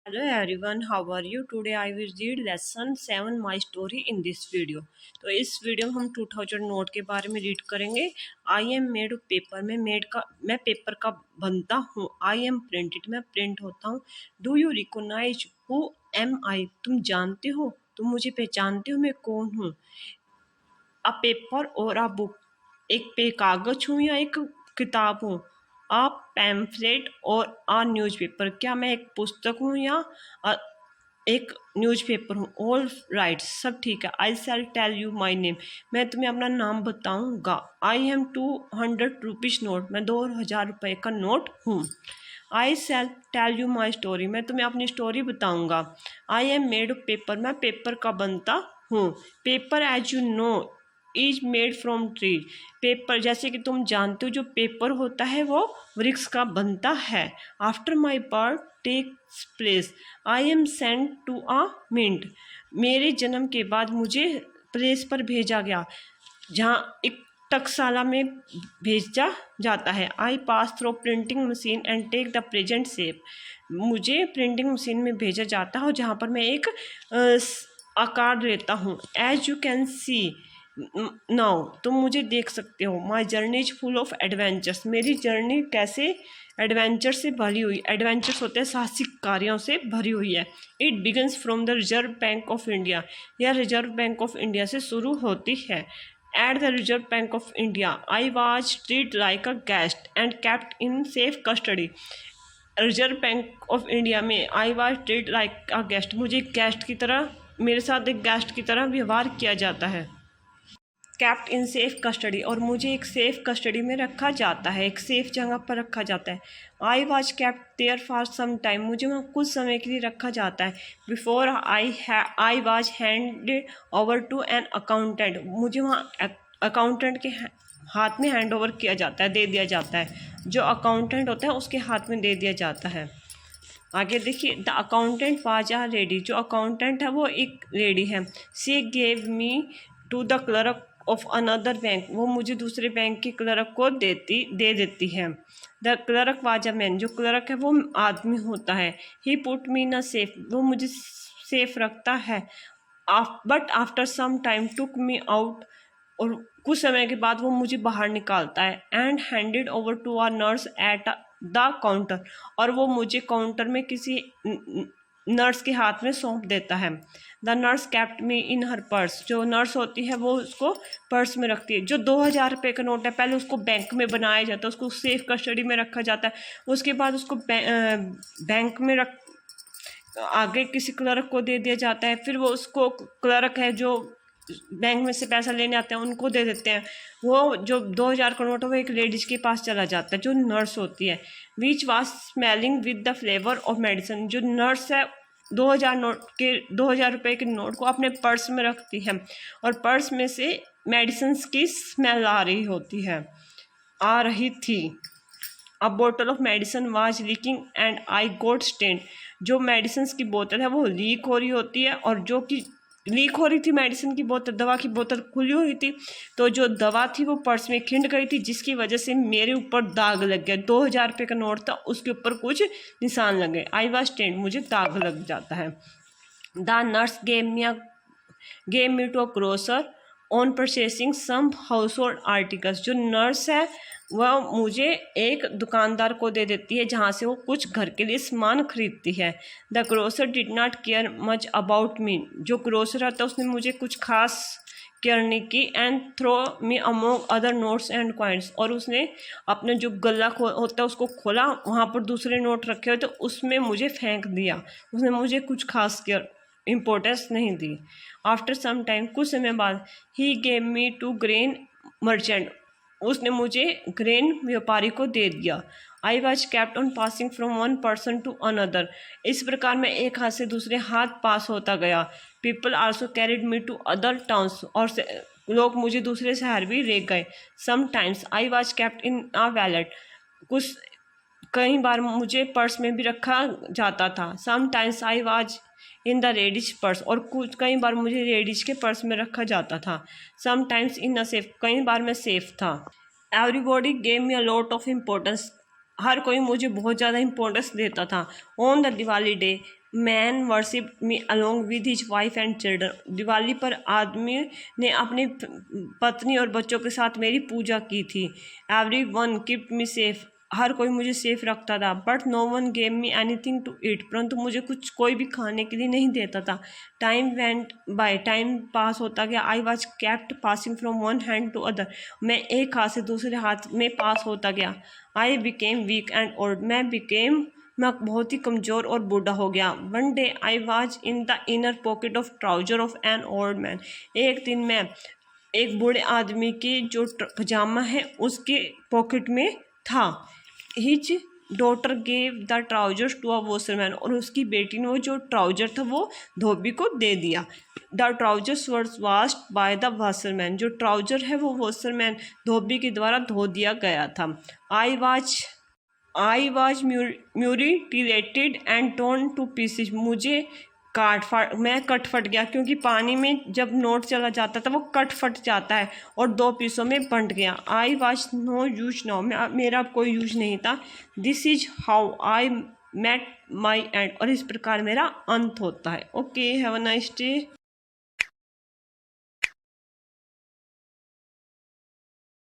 Hello everyone, how are you? Today I will read lesson 7 my story in this video. तो इस video में हम 2000 note के बारे में रीड करेंगे। I am made of paper, मैं पेपर का बनता हूँ। आई एम प्रिंटेड, मैं प्रिंट होता हूँ। Do you recognise who am I, तुम जानते हो, तुम मुझे पहचानते हो मैं कौन हूँ। अ पेपर और अ बुक, एक पे कागज हूँ या एक किताब हूँ। अ पैम्फलेट और अ न्यूज़पेपर, क्या मैं एक पुस्तक हूँ या अ, एक न्यूज़पेपर हूँ। ऑल राइट, सब ठीक है। आई shall tell you my name, मैं तुम्हें अपना नाम बताऊँगा। आई एम 200 रुपीज़ नोट, मैं 2000 रुपये का नोट हूँ। I shall tell you my story, मैं तुम्हें अपनी स्टोरी बताऊँगा। I am made of paper, मैं पेपर का बनता हूँ। Paper as you know is made from tree, paper जैसे कि तुम जानते हो जो पेपर होता है वो वृक्ष का बनता है। After my birth takes place I am sent to a mint, मेरे जन्म के बाद मुझे प्लेस पर भेजा गया जहाँ एक टकसाला में भेजा जाता है। I pass through printing machine and take the present shape, मुझे प्रिंटिंग मशीन में भेजा जाता है जहाँ पर मैं एक आकार लेता हूँ। As you can see now, तुम मुझे देख सकते हो। My journey is full of adventures, मेरी जर्नी कैसे एडवेंचर से भरी हुई, एडवेंचर्स होते हैं साहसिक कार्यों से भरी हुई है। It begins from the Reserve Bank of India, यह रिजर्व बैंक ऑफ इंडिया से शुरू होती है। At the Reserve Bank of India I was treat like a guest and kept in safe custody, Reserve Bank of India में I was treat like a guest, मुझे guest की तरह, मेरे साथ एक गेस्ट की तरह व्यवहार किया जाता है। कैप्ट इन सेफ कस्टडी, और मुझे एक सेफ कस्टडी में रखा जाता है, एक सेफ जगह पर रखा जाता है। I was kept there for some time, मुझे वहाँ कुछ समय के लिए रखा जाता है। Before I was handed over to an accountant, मुझे वहाँ अकाउंटेंट के हाथ में हैंड ओवर किया जाता है, दे दिया जाता है। जो अकाउंटेंट होता है उसके हाथ में दे दिया जाता है। आगे देखिए, the accountant was a lady, जो अकाउंटेंट है वो एक लेडी है। She gave me to the clerk of another bank, वो मुझे दूसरे बैंक के क्लर्क को दे देती है। The clerk was a man, जो क्लर्क है वो आदमी होता है। ही put me in a safe, वो मुझे सेफ रखता है। But after some time took me out, और कुछ समय के बाद वो मुझे बाहर निकालता है। And handed over to are nurse at the counter, और वो मुझे काउंटर में किसी नर्स के हाथ में सौंप देता है। The nurse kept me in her purse, जो नर्स होती है वो उसको पर्स में रखती है। जो 2000 रुपये का नोट है पहले उसको बैंक में बनाया जाता है, उसको सेफ कस्टडी में रखा जाता है। उसके बाद उसको बैंक में आगे किसी क्लर्क को दे दिया जाता है। फिर वो उसको क्लर्क है जो बैंक में से पैसा लेने आते हैं उनको दे देते हैं। वो जो 2000 का नोट है वो एक लेडीज के पास चला जाता है जो नर्स होती है। Which was smelling with the flavour of medicine, जो नर्स है 2000 रुपये के नोट को अपने पर्स में रखती है और पर्स में से मेडिसिन की स्मेल आ रही थी। अ बोतल of medicine was leaking and I got stain, जो मेडिसिन की बोतल है वो लीक हो रही होती है, और जो कि लीक हो रही थी मेडिसिन की बोतल, दवा की बोतल खुली हुई थी, तो जो दवा थी वो पर्स में खिंड गई थी, जिसकी वजह से मेरे ऊपर दाग लग गया। 2000 रुपये का नोट था, उसके ऊपर कुछ निशान लग गए। आई वाज स्टेन, मुझे दाग लग जाता है। The nurse gave me to a grocer on purchasing some household articles, जो नर्स है वह मुझे एक दुकानदार को दे देती है जहाँ से वो कुछ घर के लिए सामान खरीदती है। The grocer did not care much about me, जो ग्रोसर आता है उसने मुझे कुछ खास केयर नहीं की। And throw me among other notes and coins, और उसने अपने जो गला होता है उसको खोला, वहाँ पर दूसरे नोट रखे हुए तो उसमें मुझे फेंक दिया। उसने मुझे कुछ खास केयर इम्पोर्टेंस नहीं दी। आफ्टर सम टाइम, कुछ समय बाद, he gave me to grain merchant, उसने मुझे ग्रेन व्यापारी को दे दिया। I was kept on passing from one person to another, इस प्रकार मैं एक हाथ से दूसरे हाथ पास होता गया। People also carried me to other towns, और लोग मुझे दूसरे शहर भी ले गए। Sometimes I was kept in a wallet, कुछ कई बार मुझे पर्स में भी रखा जाता था। Sometimes I was in the ladies purse, और कुछ कई बार मुझे लेडीज के पर्स में रखा जाता था। समटाइम्स इन अ सेफ, कई बार मैं सेफ था। Everybody gave me a lot of importance, हर कोई मुझे बहुत ज़्यादा इम्पोर्टेंस देता था। On the Diwali day man worship me along with his wife and children. Diwali पर आदमी ने अपनी पत्नी और बच्चों के साथ मेरी पूजा की थी। Everyone kept me safe, हर कोई मुझे सेफ रखता था। But no one gave me anything to eat, परंतु मुझे कुछ कोई भी खाने के लिए नहीं देता था। Time went by, time pass होता गया। I was kept passing from one hand to other, मैं एक हाथ से दूसरे हाथ में पास होता गया। I became week and old, मैं बहुत ही कमज़ोर और बूढ़ा हो गया। One day I was in the inner pocket of trouser of an old man, एक दिन मैं एक बूढ़े आदमी के जो पजामा है उसके पॉकेट में था। His daughter gave the trousers to a washerman, और उसकी बेटी ने वो जो ट्राउजर था वो धोबी को दे दिया। The trousers were washed by the washerman, जो ट्राउजर है वो वॉशरमैन धोबी के द्वारा धो दिया गया था। I was mutilated and torn to pieces, मुझे मैं कट फट गया, क्योंकि पानी में जब नोट चला जाता था वो कट फट जाता है और 2 पीसों में बंट गया। I was no use now, मेरा कोई यूज नहीं था। This is how I met my end, और इस प्रकार मेरा अंत होता है। Okay, have a nice day.